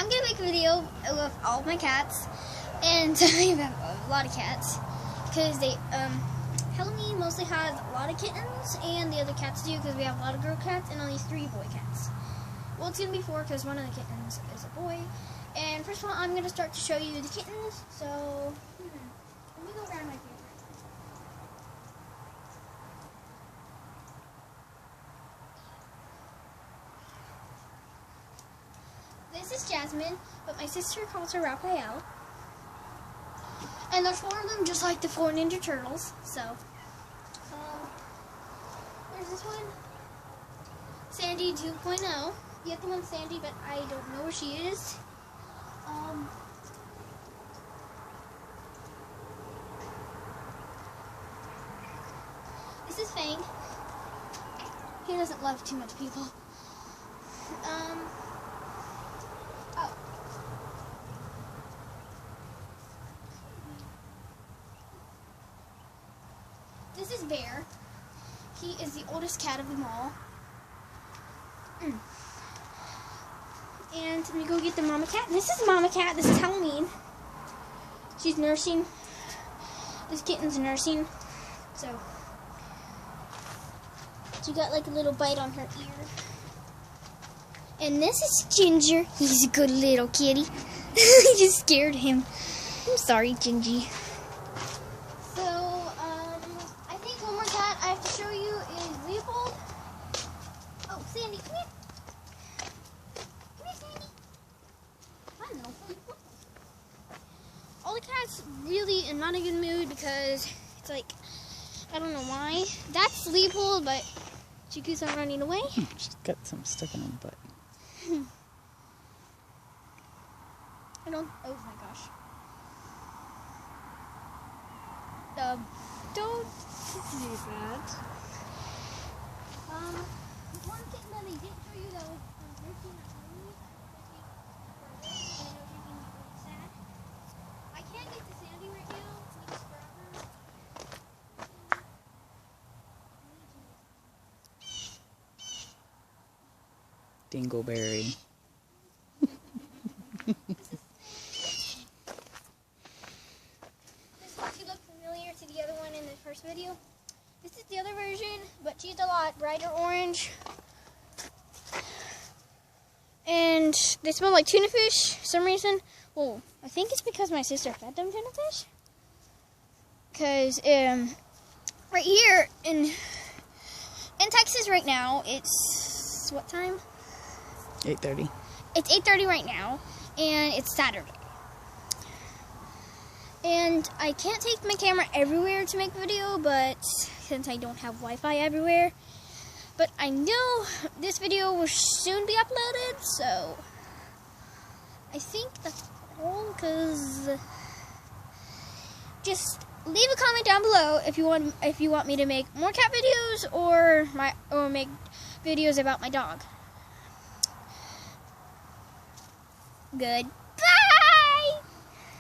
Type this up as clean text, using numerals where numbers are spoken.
I'm gonna make a video with all of my cats, and I have a lot of cats because they Halloween mostly has a lot of kittens, and the other cats do because we have a lot of girl cats and only 3 boy cats. Well, it's gonna be 4 because one of the kittens is a boy. And first of all, I'm gonna start to show you the kittens. So let me go grab my favorite. This is Jasmine, but my sister calls her Raphael. And there's 4 of them, just like the 4 Ninja Turtles. So, there's this one, Sandy 2.0. The other one's Sandy, but I don't know where she is. This is Fang. He doesn't love too much people. This is Bear. He is the oldest cat of them all. And let me go get the mama cat. This is mama cat. This is Halloween. She's nursing. This kitten's nursing. So she got like a little bite on her ear. And this is Ginger. He's a good little kitty. I just scared him. I'm sorry, Gingy. So, I think one more cat I have to show you is Leopold. Oh, Sandy, come here. Come here, Sandy. I don't know. All the cats really are not in a good mood because it's like, I don't know why. That's Leopold, but she keeps on running away. She's got something stuck in her butt. I don't, oh my gosh. Don't do that. One thing that I didn't show you that was nursing at home, and I know she's really sad. I can't get to Sandy right now. Let me just grab her. Dingleberry. She looked familiar to the other one in the first video. This is the other version, but she's a lot brighter orange. And they smell like tuna fish for some reason. Well, I think it's because my sister fed them tuna fish. Because right here in Texas right now, it's what time? 8:30. It's 8:30 right now, and it's Saturday. And I can't take my camera everywhere to make a video, but since I don't have Wi-Fi everywhere. But I know this video will soon be uploaded, so I think that's all, because just leave a comment down below if you want me to make more cat videos or make videos about my dog. Good.